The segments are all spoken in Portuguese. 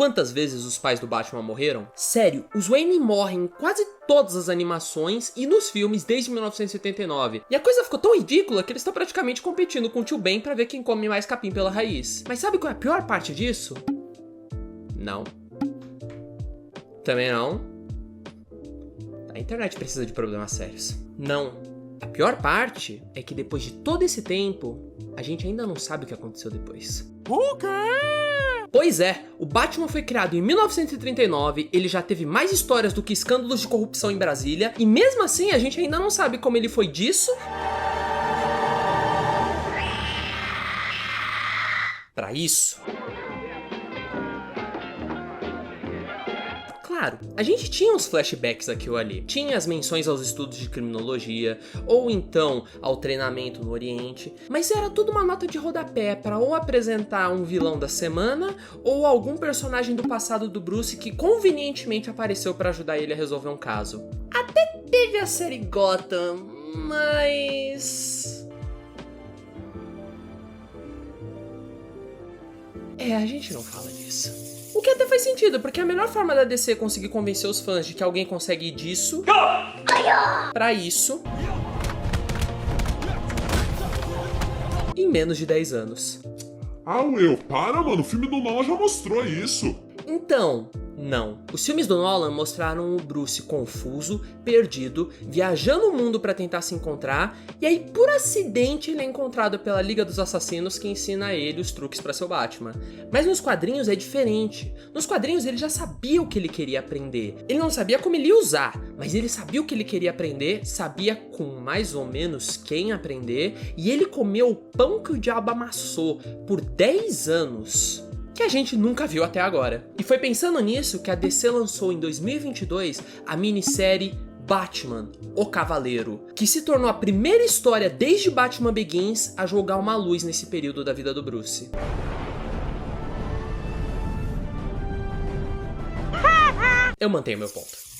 quantas vezes os pais do Batman morreram? Sério, os Wayne morrem em quase todas as animações e nos filmes desde 1979. E a coisa ficou tão ridícula que eles estão praticamente competindo com o Tio Ben pra ver quem come mais capim pela raiz. Mas sabe qual é a pior parte disso? Não. Também não. A internet precisa de problemas sérios. Não. A pior parte é que depois de todo esse tempo, a gente ainda não sabe o que aconteceu depois. O quê? Pois é, o Batman foi criado em 1939, ele já teve mais histórias do que escândalos de corrupção em Brasília, e mesmo assim a gente ainda não sabe como ele foi disso pra isso. Claro, a gente tinha uns flashbacks aqui ou ali, tinha as menções aos estudos de criminologia, ou então ao treinamento no Oriente, mas era tudo uma nota de rodapé para ou apresentar um vilão da semana, ou algum personagem do passado do Bruce que convenientemente apareceu para ajudar ele a resolver um caso. Até teve a série Gotham, mas... a gente não fala disso. O que até faz sentido, porque a melhor forma da DC conseguir convencer os fãs de que alguém consegue ir disso pra isso em menos de 10 anos. Ah, Will, para, mano. O filme do Nolan já mostrou isso. Então, não. Os filmes do Nolan mostraram o Bruce confuso, perdido, viajando o mundo pra tentar se encontrar, e aí por acidente ele é encontrado pela Liga dos Assassinos que ensina a ele os truques pra ser o Batman. Mas nos quadrinhos é diferente. Nos quadrinhos ele já sabia o que ele queria aprender. Ele não sabia como ele ia usar, mas ele sabia o que ele queria aprender, sabia com mais ou menos quem aprender, e ele comeu o pão que o diabo amassou por 10 anos. Que a gente nunca viu até agora. E foi pensando nisso que a DC lançou em 2022 a minissérie Batman, o Cavaleiro, que se tornou a primeira história desde Batman Begins a jogar uma luz nesse período da vida do Bruce. Eu mantenho meu ponto.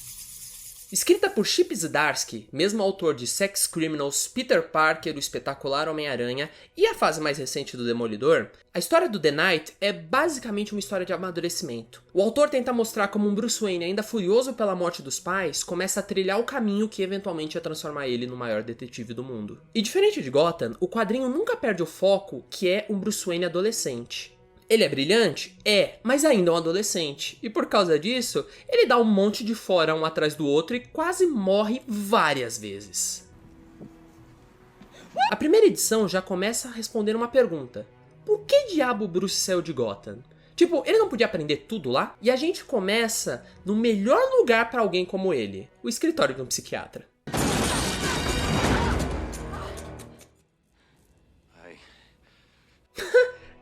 Escrita por Chip Zdarsky, mesmo autor de Sex Criminals, Peter Parker, o Espetacular Homem-Aranha e a fase mais recente do Demolidor, a história do The Knight é basicamente uma história de amadurecimento. O autor tenta mostrar como um Bruce Wayne ainda furioso pela morte dos pais começa a trilhar o caminho que eventualmente ia transformar ele no maior detetive do mundo. E diferente de Gotham, o quadrinho nunca perde o foco que é um Bruce Wayne adolescente. Ele é brilhante? Mas ainda é um adolescente. E por causa disso, ele dá um monte de fora um atrás do outro e quase morre várias vezes. A primeira edição já começa a responder uma pergunta. Por que diabo o Bruce saiu de Gotham? Tipo, ele não podia aprender tudo lá? E a gente começa no melhor lugar pra alguém como ele. O escritório de um psiquiatra.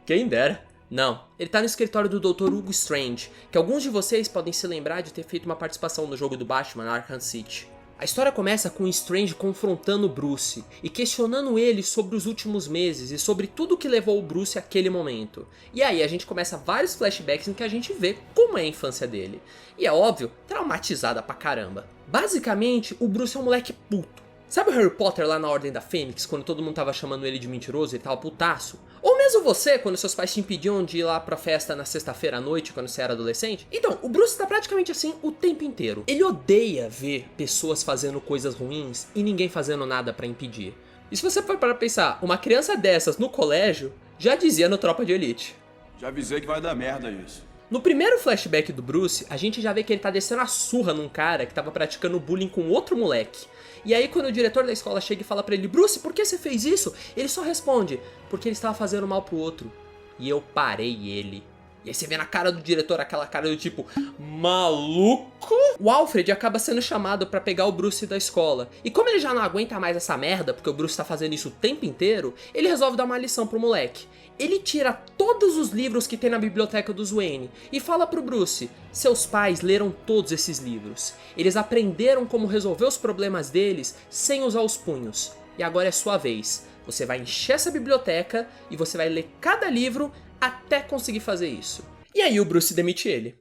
Quem dera. Não, ele tá no escritório do Dr. Hugo Strange, que alguns de vocês podem se lembrar de ter feito uma participação no jogo do Batman, Arkham City. A história começa com o Strange confrontando o Bruce e questionando ele sobre os últimos meses e sobre tudo que levou o Bruce àquele momento. E aí a gente começa vários flashbacks em que a gente vê como é a infância dele. E é óbvio, traumatizada pra caramba. Basicamente, o Bruce é um moleque puto. Sabe o Harry Potter lá na Ordem da Fênix, quando todo mundo tava chamando ele de mentiroso e tava putaço? Ou mesmo você, quando seus pais te impediam de ir lá pra festa na sexta-feira à noite, quando você era adolescente? Então, o Bruce tá praticamente assim o tempo inteiro. Ele odeia ver pessoas fazendo coisas ruins e ninguém fazendo nada pra impedir. E se você for para pensar, uma criança dessas no colégio já dizia no Tropa de Elite. Já avisei que vai dar merda isso. No primeiro flashback do Bruce, a gente já vê que ele tá descendo a surra num cara que tava praticando bullying com outro moleque. E aí quando o diretor da escola chega e fala pra ele, Bruce, por que você fez isso? Ele só responde, porque ele estava fazendo mal pro outro. E eu parei ele. E aí você vê na cara do diretor aquela cara do tipo, maluco? O Alfred acaba sendo chamado pra pegar o Bruce da escola. E como ele já não aguenta mais essa merda, porque o Bruce tá fazendo isso o tempo inteiro, ele resolve dar uma lição pro moleque. Ele tira todos os livros que tem na biblioteca dos Wayne e fala pro Bruce, seus pais leram todos esses livros. Eles aprenderam como resolver os problemas deles sem usar os punhos. E agora é sua vez. Você vai encher essa biblioteca e você vai ler cada livro até conseguir fazer isso. E aí o Bruce demite ele.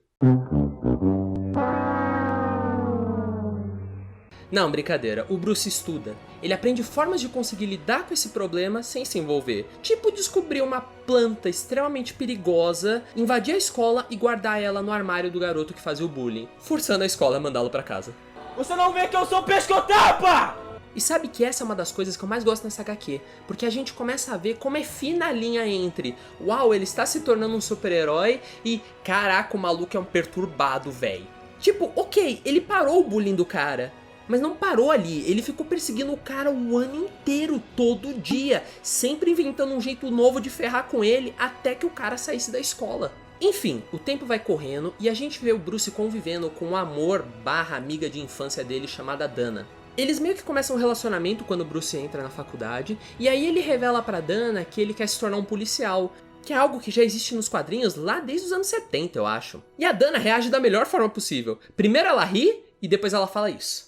Não, brincadeira, o Bruce estuda. Ele aprende formas de conseguir lidar com esse problema sem se envolver. Tipo descobrir uma planta extremamente perigosa, invadir a escola e guardar ela no armário do garoto que fazia o bullying, forçando a escola a mandá-lo pra casa. Você não vê que eu sou pescotapa! E sabe que essa é uma das coisas que eu mais gosto nessa HQ, porque a gente começa a ver como é fina a linha entre uau, ele está se tornando um super-herói e caraca, o maluco é um perturbado, véi. Tipo, ok, ele parou o bullying do cara, mas não parou ali, ele ficou perseguindo o cara o ano inteiro, todo dia, sempre inventando um jeito novo de ferrar com ele até que o cara saísse da escola. Enfim, o tempo vai correndo e a gente vê o Bruce convivendo com o amor/amiga de infância dele chamada Dana. Eles meio que começam um relacionamento quando o Bruce entra na faculdade, e aí ele revela pra Dana que ele quer se tornar um policial, que é algo que já existe nos quadrinhos lá desde os anos 70, eu acho. E a Dana reage da melhor forma possível. Primeiro ela ri, e depois ela fala isso.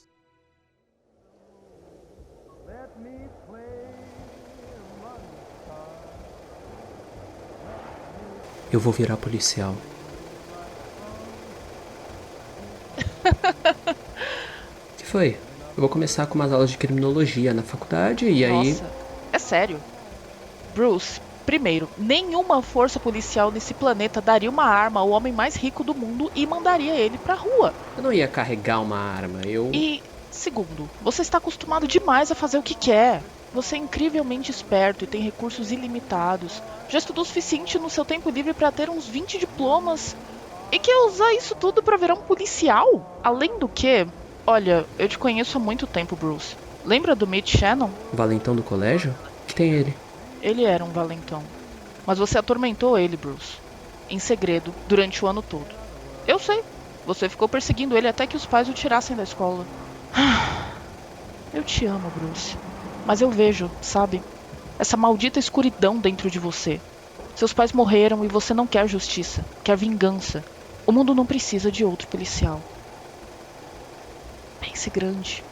Eu vou virar policial. Que foi? Eu vou começar com umas aulas de criminologia na faculdade e aí... Nossa, é sério? Bruce, primeiro, nenhuma força policial nesse planeta daria uma arma ao homem mais rico do mundo e mandaria ele pra rua. Eu não ia carregar uma arma, E, segundo, você está acostumado demais a fazer o que quer. Você é incrivelmente esperto e tem recursos ilimitados. Já estudou o suficiente no seu tempo livre pra ter uns 20 diplomas. E quer usar isso tudo pra virar um policial? Além do que, olha, eu te conheço há muito tempo, Bruce. Lembra do Mitch Shannon? Valentão do colégio? Que tem ele? Ele era um valentão. Mas você atormentou ele, Bruce. Em segredo, durante o ano todo. Eu sei. Você ficou perseguindo ele até que os pais o tirassem da escola. Eu te amo, Bruce. Mas eu vejo, sabe? Essa maldita escuridão dentro de você. Seus pais morreram e você não quer justiça. Quer vingança. O mundo não precisa de outro policial. Pense grande.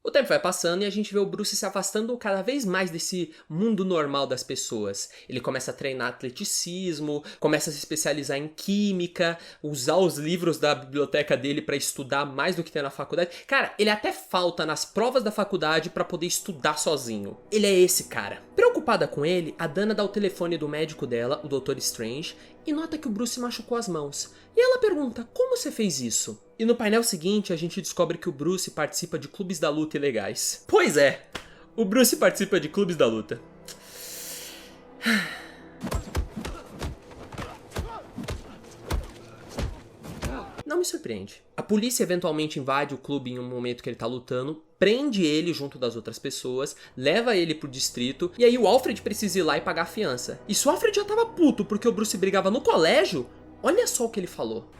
O tempo vai passando e a gente vê o Bruce se afastando cada vez mais desse mundo normal das pessoas. Ele começa a treinar atleticismo, começa a se especializar em química, usar os livros da biblioteca dele pra estudar mais do que tem na faculdade. Cara, ele até falta nas provas da faculdade pra poder estudar sozinho. Ele é esse cara. Preocupada com ele, a Dana dá o telefone do médico dela, o Dr. Strange, e nota que o Bruce machucou as mãos. E ela pergunta, como você fez isso? E no painel seguinte, a gente descobre que o Bruce participa de clubes da luta ilegais. Pois é, o Bruce participa de clubes da luta. Não me surpreende. A polícia eventualmente invade o clube em um momento que ele tá lutando, prende ele junto das outras pessoas, leva ele pro distrito, e aí o Alfred precisa ir lá e pagar a fiança. E se o Alfred já tava puto porque o Bruce brigava no colégio, olha só o que ele falou.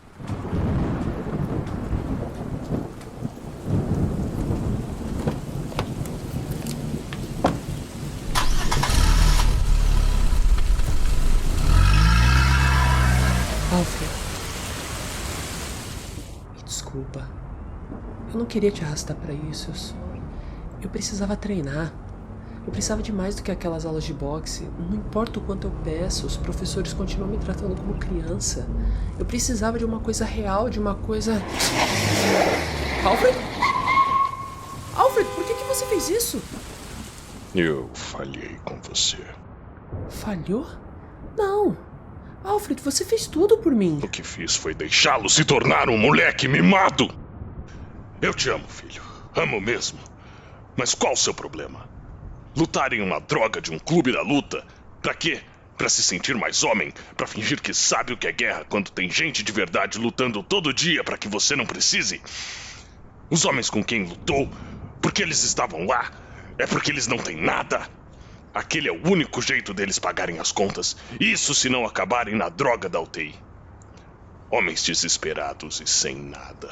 Alfred, me desculpa. Eu não queria te arrastar pra isso. Eu precisava treinar. Eu precisava de mais do que aquelas aulas de boxe. Não importa o quanto eu peço, os professores continuam me tratando como criança. Eu precisava de uma coisa real, de uma coisa... Alfred? Alfred, por que você fez isso? Eu falhei com você. Falhou? Não. Alfred, você fez tudo por mim. O que fiz foi deixá-lo se tornar um moleque mimado. Eu te amo, filho. Amo mesmo. Mas qual o seu problema? Lutar em uma droga de um clube da luta? Pra quê? Pra se sentir mais homem? Pra fingir que sabe o que é guerra quando tem gente de verdade lutando todo dia pra que você não precise? Os homens com quem lutou, porque eles estavam lá, é porque eles não têm nada. Aquele é o único jeito deles pagarem as contas. Isso se não acabarem na droga da UTI. Homens desesperados e sem nada,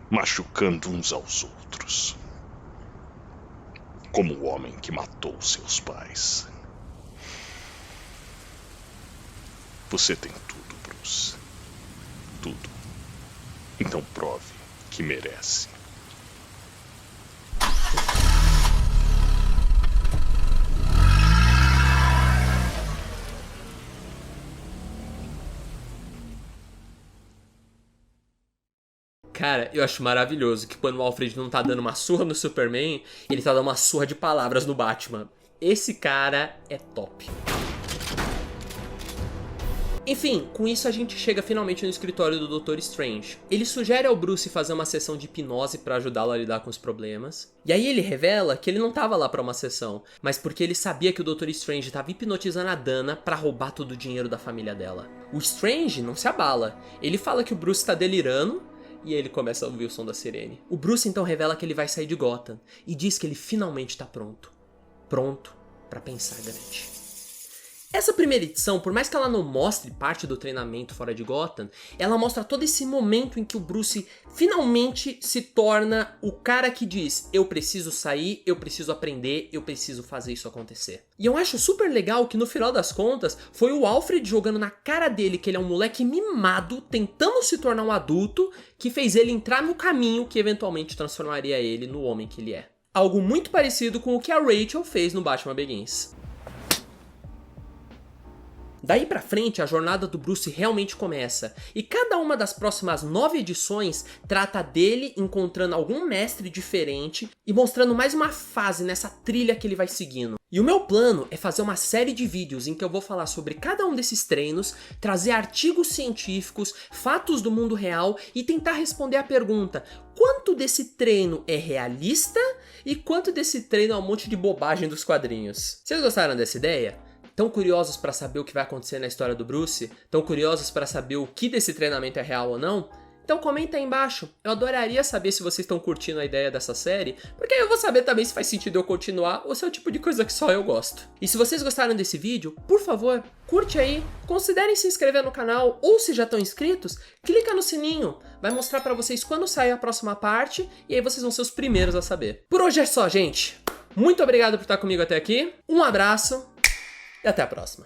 machucando uns aos outros. Como o homem que matou seus pais. Você tem tudo, Bruce. Tudo. Então prove que merece. Cara, eu acho maravilhoso que quando o Alfred não tá dando uma surra no Superman, ele tá dando uma surra de palavras no Batman. Esse cara é top. Enfim, com isso a gente chega finalmente no escritório do Doutor Strange. Ele sugere ao Bruce fazer uma sessão de hipnose pra ajudá-lo a lidar com os problemas. E aí ele revela que ele não tava lá pra uma sessão, mas porque ele sabia que o Doutor Strange tava hipnotizando a Dana pra roubar todo o dinheiro da família dela. O Strange não se abala. Ele fala que o Bruce tá delirando, e aí ele começa a ouvir o som da sirene. O Bruce então revela que ele vai sair de Gotham, e diz que ele finalmente tá pronto. Pronto pra pensar grande. Essa primeira edição, por mais que ela não mostre parte do treinamento fora de Gotham, ela mostra todo esse momento em que o Bruce finalmente se torna o cara que diz: eu preciso sair, eu preciso aprender, eu preciso fazer isso acontecer. E eu acho super legal que no final das contas, foi o Alfred jogando na cara dele que ele é um moleque mimado, tentando se tornar um adulto, que fez ele entrar no caminho que eventualmente transformaria ele no homem que ele é. Algo muito parecido com o que a Rachel fez no Batman Begins. Daí pra frente, a jornada do Bruce realmente começa, e cada uma das próximas 9 edições trata dele encontrando algum mestre diferente e mostrando mais uma fase nessa trilha que ele vai seguindo. E o meu plano é fazer uma série de vídeos em que eu vou falar sobre cada um desses treinos, trazer artigos científicos, fatos do mundo real e tentar responder a pergunta: quanto desse treino é realista e quanto desse treino é um monte de bobagem dos quadrinhos? Vocês gostaram dessa ideia? Tão curiosos para saber o que vai acontecer na história do Bruce? Tão curiosos para saber o que desse treinamento é real ou não? Então comenta aí embaixo, eu adoraria saber se vocês estão curtindo a ideia dessa série, porque aí eu vou saber também se faz sentido eu continuar ou se é o tipo de coisa que só eu gosto. E se vocês gostaram desse vídeo, por favor, curte aí, considerem se inscrever no canal, ou se já estão inscritos, clica no sininho, vai mostrar pra vocês quando sair a próxima parte, e aí vocês vão ser os primeiros a saber. Por hoje é só, gente. Muito obrigado por estar comigo até aqui, um abraço, e até a próxima.